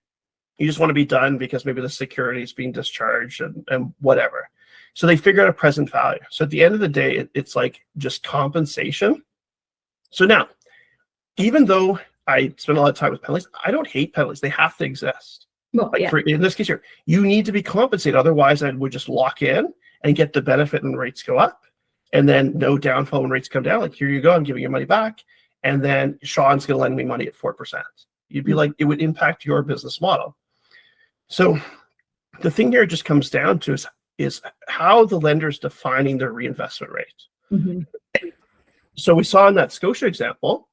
you just want to be done because maybe the security is being discharged and whatever. So they figure out a present value. So at the end of the day, it's like just compensation. So now, even though I spend a lot of time with penalties, I don't hate penalties. They have to exist. Well, Like yeah. in this case here, you need to be compensated. Otherwise, I would just lock in and get the benefit when rates go up. And then no downfall when rates come down. Like, here you go, I'm giving your money back. And then Sean's going to lend me money at 4%. You'd be like, it would impact your business model. So the thing here just comes down to is how the lender's defining their reinvestment rate. Mm-hmm. So we saw in that Scotia example,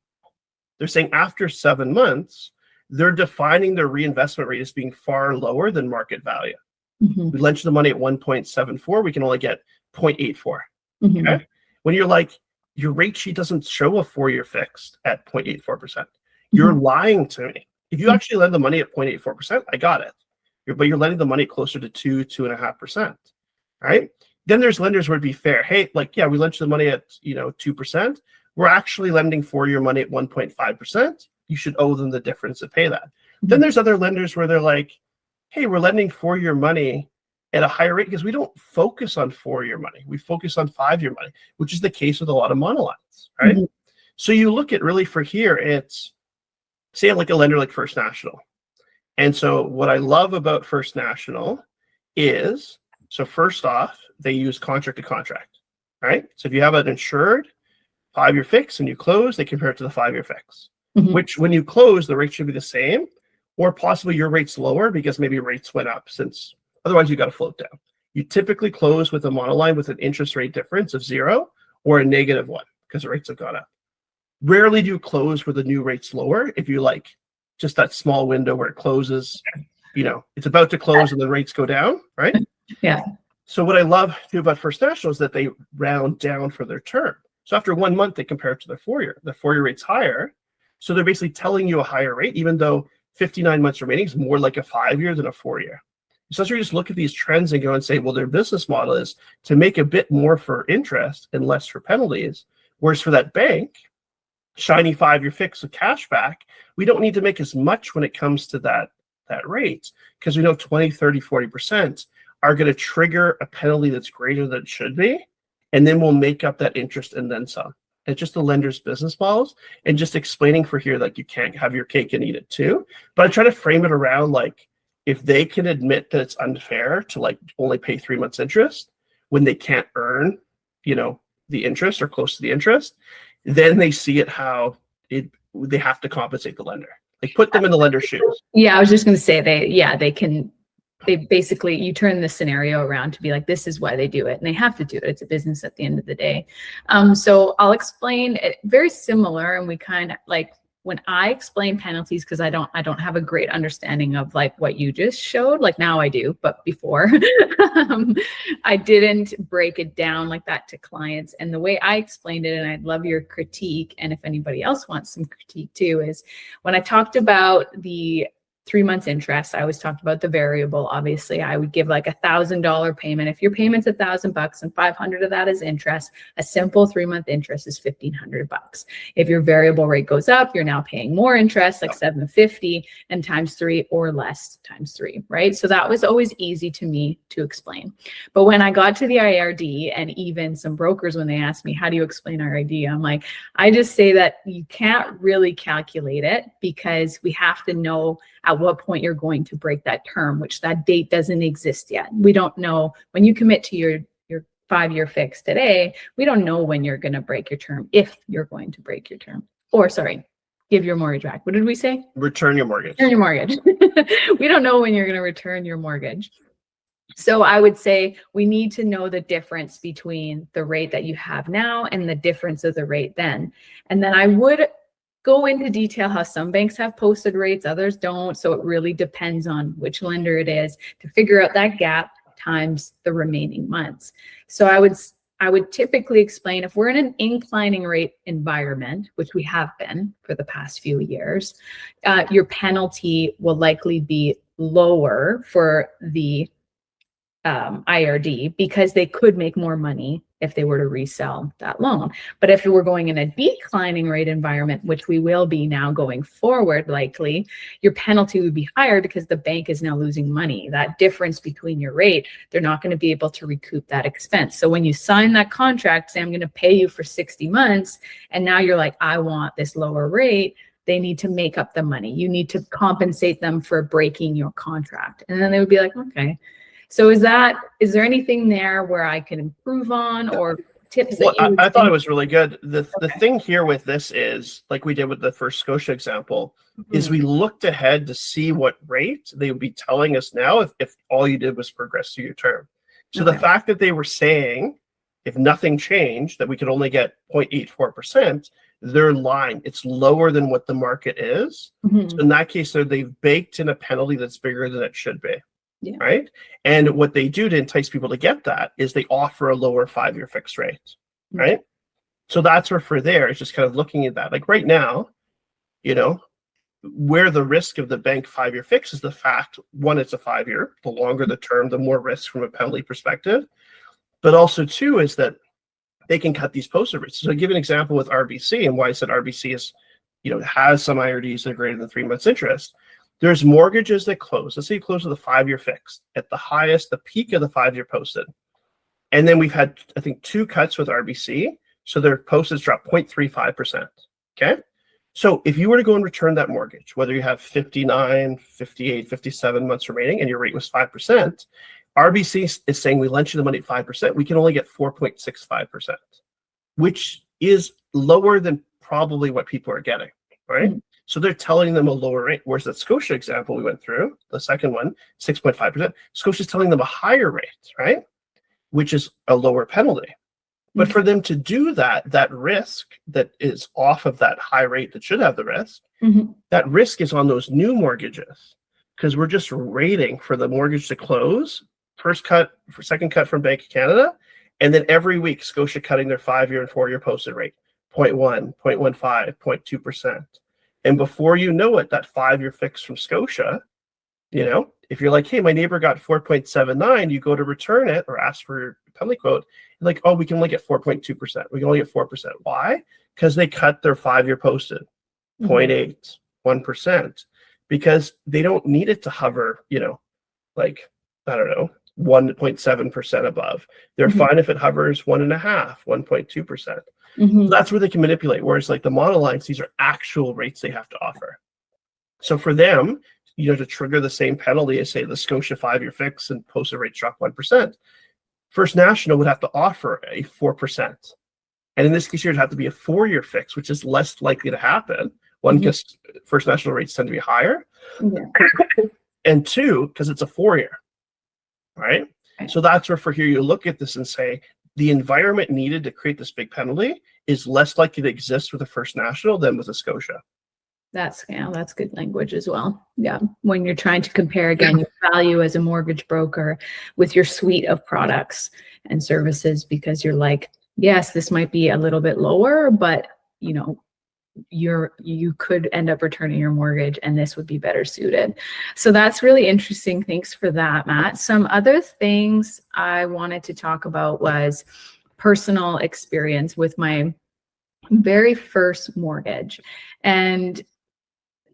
they're saying after 7 months, they're defining their reinvestment rate as being far lower than market value. Mm-hmm. We lent you the money at 1.74, we can only get 0.84. Mm-hmm. Okay? When you're like, your rate sheet doesn't show a 4-year fixed at 0.84%. You're lying to me. If you actually lend the money at 0.84%, I got it. But you're lending the money closer to 2.5%. Right? Then there's lenders where it'd be fair. Hey, like, yeah, we lent you the money at 2%. We're actually lending 4-year money at 1.5%. You should owe them the difference to pay that. Then there's other lenders where they're like, hey, we're lending 4-year money at a higher rate because we don't focus on 4-year money. We focus on 5-year money, which is the case with a lot of monolines, right? Mm-hmm. So you look at really for here, it's say like a lender like First National. And so what I love about First National is, so first off, they use contract to contract, right? So if you have an insured 5-year fix and you close, they compare it to the 5-year fix, which when you close, the rate should be the same, or possibly your rate's lower because maybe rates went up since otherwise you got to float down. You typically close with a monoline with an interest rate difference of 0 or a -1 because the rates have gone up. Rarely do you close where the new rate's lower if you like just that small window where it closes, it's about to close and the rates go down, right? Yeah. So what I love too about First National is that they round down for their term. So after 1 month, they compare it to their 4-year. The 4-year rate's higher. So they're basically telling you a higher rate, even though 59 months remaining is more like a 5-year than a 4-year. So you just look at these trends and go and say, well, their business model is to make a bit more for interest and less for penalties. Whereas for that bank, shiny 5-year fix with cash back, we don't need to make as much when it comes to that rate because we know 20, 30, 40% are going to trigger a penalty that's greater than it should be. And then we'll make up that interest and then some. It's just the lender's business models and just explaining for here, like you can't have your cake and eat it too. But I try to frame it around like, if they can admit that it's unfair to like only pay 3 months interest when they can't earn, the interest or close to the interest, then they see it how they have to compensate the lender. Like put them in the lender's shoes. Yeah, I was just going to say they can they basically, you turn the scenario around to be like, this is why they do it, and they have to do it. It's a business at the end of the day. So I'll explain it very similar, and we kind of like, when I explain penalties, because I don't have a great understanding of like what you just showed. Like now I do, but before I didn't break it down like that to clients. And the way I explained it, and I'd love your critique, and if anybody else wants some critique too, is when I talked about the 3 months interest, I always talked about the variable. Obviously, I would give like $1,000 payment. If your payment's $1,000 and 500 of that is interest, a simple 3-month interest is $1,500. If your variable rate goes up, you're now paying more interest, like $750, and times 3 or less times 3, right? So that was always easy to me to explain. But when I got to the IRD, and even some brokers, when they asked me, how do you explain IRD? I'm like, I just say that you can't really calculate it, because we have to know at what point you're going to break that term, which that date doesn't exist yet. We don't know when you commit to your 5-year fix today, we don't know when you're going to break your term, if you're going to break your term, or sorry, give your mortgage back. What did we say? Return your mortgage. Return your mortgage. We don't know when you're going to return your mortgage. So I would say we need to know the difference between the rate that you have now and the difference of the rate then. And then I would go into detail how some banks have posted rates, others don't. So it really depends on which lender it is to figure out that gap times the remaining months. So I would typically explain, if we're in an inclining rate environment, which we have been for the past few years, your penalty will likely be lower for the IRD, because they could make more money if they were to resell that loan. But if we're going in a declining rate environment, which we will be now going forward, likely, your penalty would be higher because the bank is now losing money. That difference between your rate, they're not going to be able to recoup that expense. So when you sign that contract, say I'm going to pay you for 60 months, and now you're like, I want this lower rate, they need to make up the money. You need to compensate them for breaking your contract. And then they would be like, okay. So is there anything there where I can improve on, or tips that you would I thought think? it was really good. The thing here with this is, like we did with the first Scotia example, is we looked ahead to see what rate they would be telling us now if all you did was progress through your term. So the fact that they were saying, if nothing changed, that we could only get 0.84%, they're lying. It's lower than what the market is. So in that case, they've baked in a penalty that's bigger than it should be. Yeah. Right. And what they do to entice people to get that is they offer a lower 5-year fixed rate. Right. So that's where for there, it's just kind of looking at that. Like right now, you know, where the risk of the bank 5-year fix is the fact, one, it's a 5-year. The longer the term, the more risk from a penalty perspective. But also, two, is that they can cut these posted rates. So I'll give an example with RBC, and why I said RBC is, you know, has some IRDs that are greater than 3 months interest. There's mortgages that close. Let's say you close with a 5-year fix at the highest, the peak of the 5-year posted. And then we've had, I think, 2 cuts with RBC. So their posteds drop 0.35%. Okay. So if you were to go and return that mortgage, whether you have 59, 58, 57 months remaining and your rate was 5%, RBC is saying we lent you the money at 5%. We can only get 4.65%, which is lower than probably what people are getting. Right. So they're telling them a lower rate. Whereas that Scotia example we went through, the second one, 6.5%, Scotia's telling them a higher rate, right? Which is a lower penalty. But for them to do that, that risk that is off of that high rate that should have the risk, that risk is on those new mortgages, because we're just waiting for the mortgage to close, first cut, second cut from Bank of Canada, and then every week Scotia cutting their 5-year and 4-year posted rate, 0.1, 0.15, 0.2%. And before you know it, that 5-year fix from Scotia, you know, if you're like, hey, my neighbor got 4.79, you go to return it or ask for your penalty quote, you're like, oh, we can only get 4.2%. We can only get 4%. Why? Because they cut their 5-year posted 0.8, 1%, because they don't need it to hover, you know, like, I don't know, 1.7% above. They're fine if it hovers 1.5, 1.2%. So that's where they can manipulate. Whereas like the monolines, these are actual rates they have to offer. So for them, you know, to trigger the same penalty as say the Scotia 5-year fix and posted rate drop 1%, First National would have to offer a 4%. And in this case, it'd have to be a 4-year fix, which is less likely to happen. One, because First National rates tend to be higher. And two, because it's a 4-year. right? Right. So that's where for here you look at this and say the environment needed to create this big penalty is less likely to exist with a First National than with a Scotia. That's good language as well. Yeah. When you're trying to compare again your value as a mortgage broker with your suite of products and services, because you're like, yes, this might be a little bit lower, but you know, you could end up returning your mortgage and this would be better suited. So that's really interesting. Thanks for that, Matt. Some other things I wanted to talk about was personal experience with my very first mortgage. And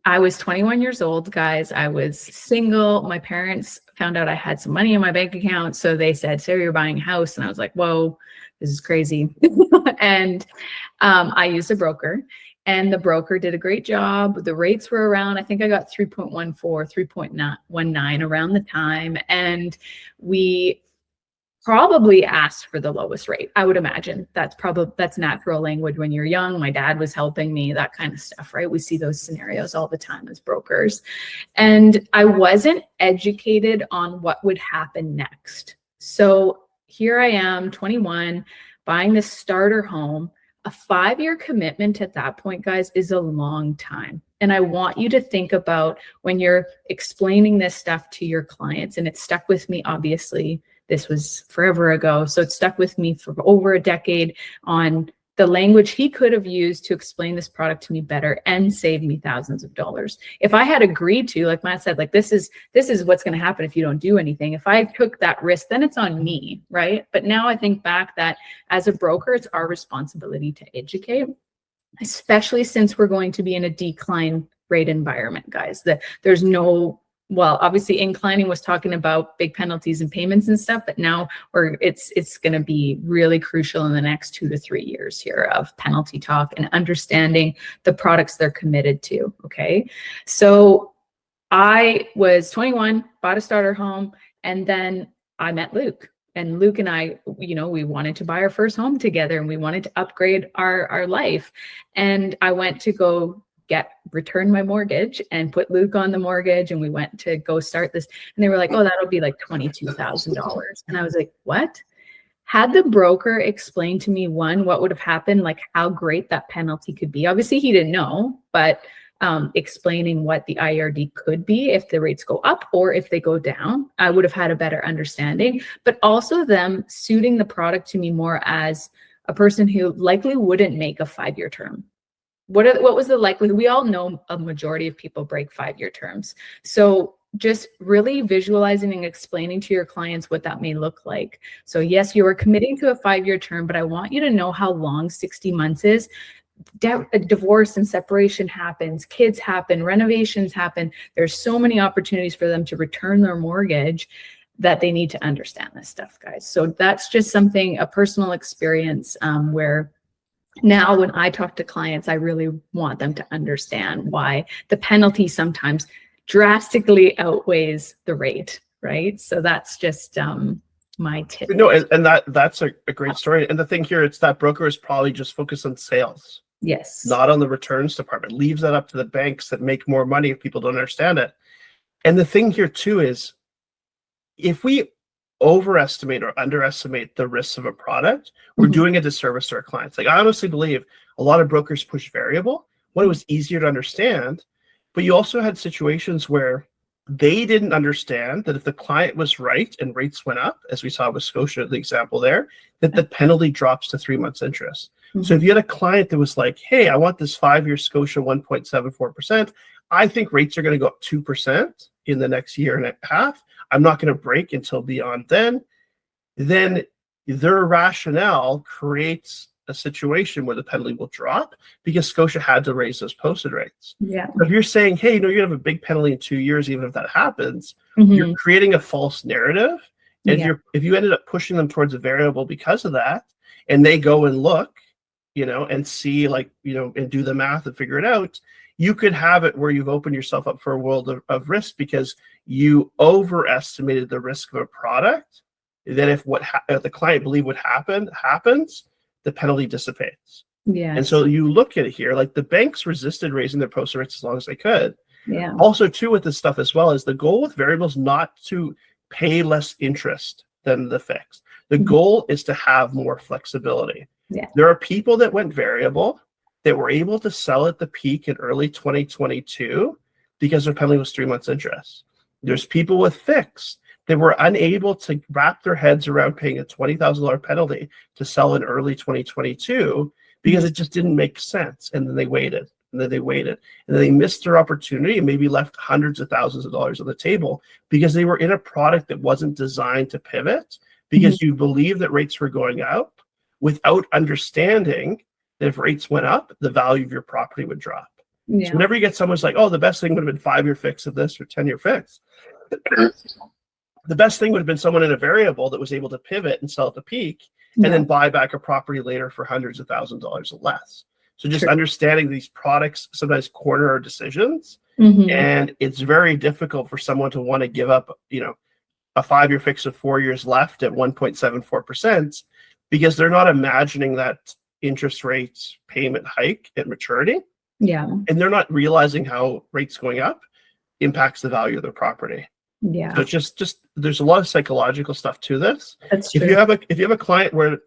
I was 21 years old, guys. I was single. My parents found out I had some money in my bank account. So they said, Sarah, you're buying a house. And I was like, whoa, this is crazy. And I used a broker. And the broker did a great job. The rates were around, I think I got 3.14, 3.19 around the time. And we probably asked for the lowest rate. I would imagine that's natural language when you're young. My dad was helping me, that kind of stuff, right? We see those scenarios all the time as brokers. And I wasn't educated on what would happen next. So here I am, 21, buying this starter home. A 5-year commitment at that point, guys, is a long time. And I want you to think about when you're explaining this stuff to your clients, and it stuck with me, obviously, this was forever ago. So it stuck with me for over a decade on the language he could have used to explain this product to me better and save me thousands of dollars. If I had agreed to, like Matt said, like this is what's going to happen if you don't do anything. If I took that risk, then it's on me, right? But now I think back that as a broker, it's our responsibility to educate, especially since we're going to be in a decline rate environment, guys. That there's no, well, obviously inclining was talking about big penalties and payments and stuff, but now it's going to be really crucial in the next 2 to 3 years here of penalty talk and understanding the products they're committed to. Okay. So I was 21, bought a starter home, and then I met Luke. And Luke and I, you know, we wanted to buy our first home together and we wanted to upgrade our life. And I went to go return my mortgage and put Luke on the mortgage, and we went to go start this, and they were like, oh, that'll be like $22,000. And I was like, what? Had the broker explained to me, one, what would have happened, like how great that penalty could be. Obviously he didn't know, but explaining what the IRD could be if the rates go up or if they go down, I would have had a better understanding. But also them suiting the product to me more as a person who likely wouldn't make a 5-year term. What was the likelihood? We all know a majority of people break 5-year terms. So just really visualizing and explaining to your clients what that may look like. So yes, you are committing to a 5-year term, but I want you to know how long 60 months is. Divorce and separation happens, kids happen, renovations happen. There's so many opportunities for them to return their mortgage that they need to understand this stuff, guys. So that's just something, a personal experience where now when I talk to clients, I really want them to understand why the penalty sometimes drastically outweighs the rate, right? So that's just my tip. No, and that's a great story. And the thing here, it's that broker is probably just focused on sales. Yes. Not on the returns department. Leaves that up to the banks that make more money if people don't understand it. And the thing here too is if we overestimate or underestimate the risks of a product, we're doing a disservice to our clients. Like I honestly believe a lot of brokers push variable when it was easier to understand, but you also had situations where they didn't understand that if the client was right and rates went up, as we saw with Scotia, the example there, that the penalty drops to 3 months interest. So if you had a client that was like, hey, I want this 5-year Scotia 1.74%, I think rates are going to go up 2% in the next year and a half. I'm not going to break until beyond then their rationale creates a situation where the penalty will drop because Scotia had to raise those posted rates. Yeah. But if you're saying, hey, you know, you're going to have a big penalty in 2 years, even if that happens, you're creating a false narrative. And if you ended up pushing them towards a variable because of that, and they go and look, you know, and see, like, you know, and do the math and figure it out, you could have it where you've opened yourself up for a world of risk because you overestimated the risk of a product. Then if what the client believed would happen happens, the penalty dissipates. Yeah. And so you look at it here, like the banks resisted raising their posted rates as long as they could. Yeah. Also, too, with this stuff as well, is the goal with variables not to pay less interest than the fixed. The goal is to have more flexibility. Yeah. There are people that went variable that were able to sell at the peak in early 2022 because their penalty was 3 months interest. There's people with fixed that were unable to wrap their heads around paying a $20,000 penalty to sell in early 2022 because it just didn't make sense. And then they waited, and then they waited, and then they missed their opportunity and maybe left hundreds of thousands of dollars on the table because they were in a product that wasn't designed to pivot because you believe that rates were going up without understanding that if rates went up, the value of your property would drop. Yeah. So whenever you get someone's like, oh, the best thing would have been 5-year fix of this or 10-year fix. The best thing would have been someone in a variable that was able to pivot and sell at the peak and then buy back a property later for hundreds of thousands of dollars or less. So just understanding these products sometimes corner our decisions. And it's very difficult for someone to want to give up, you know, a 5-year fix with 4 years left at 1.74% because they're not imagining that interest rates payment hike at maturity. Yeah. And they're not realizing how rates going up impacts the value of their property. Yeah. So it's just there's a lot of psychological stuff to this. That's true. If you have a client where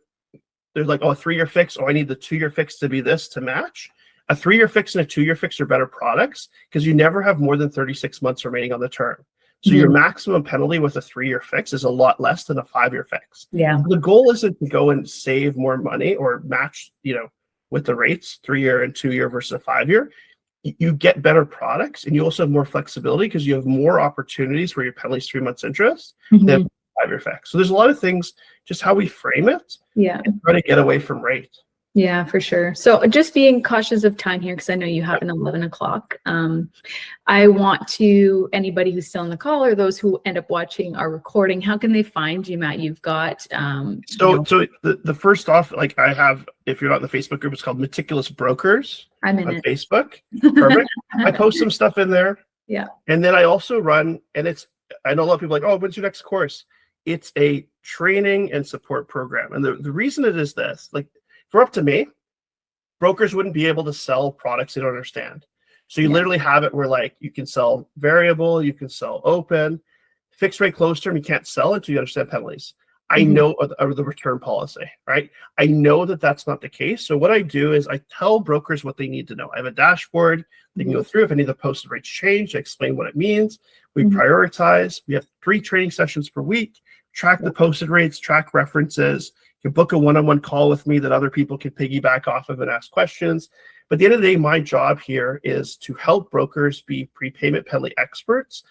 they're like, oh, a 3-year fix, oh, I need the 2-year fix to be this to match. A 3-year fix and a 2-year fix are better products because you never have more than 36 months remaining on the term. So your maximum penalty with a 3-year fix is a lot less than a 5-year fix. Yeah. The goal isn't to go and save more money or match, you know, with the rates, 3-year and 2-year versus a 5-year. You get better products and you also have more flexibility because you have more opportunities where your penalty is 3 months interest than 5-year fix. So there's a lot of things, just how we frame it. Yeah. And try to get away from rate. Yeah, for sure. So just being cautious of time here, because I know you have an 11 o'clock. I want to, anybody who's still on the call or those who end up watching our recording, how can they find you, Matt? You've got, So the first off, like I have, if you're not in the Facebook group, it's called Meticulous Brokers. I'm in on it. Facebook. Perfect. I post some stuff in there. Yeah. And then I also run, and I know a lot of people are like, oh, when's your next course? It's a training and support program. And the reason it is this, like, if we're up to me, brokers wouldn't be able to sell products they don't understand. So you literally have it where like you can sell variable, you can sell open, fixed rate closed term, you can't sell until you understand penalties. I know the return policy, right? I know that that's not the case. So what I do is I tell brokers what they need to know. I have a dashboard they can go through. If any of the posted rates change, I explain what it means. We prioritize. We have 3 training sessions per week, track the posted rates, track references. You can book a one-on-one call with me that other people can piggyback off of and ask questions. But at the end of the day, my job here is to help brokers be prepayment penalty experts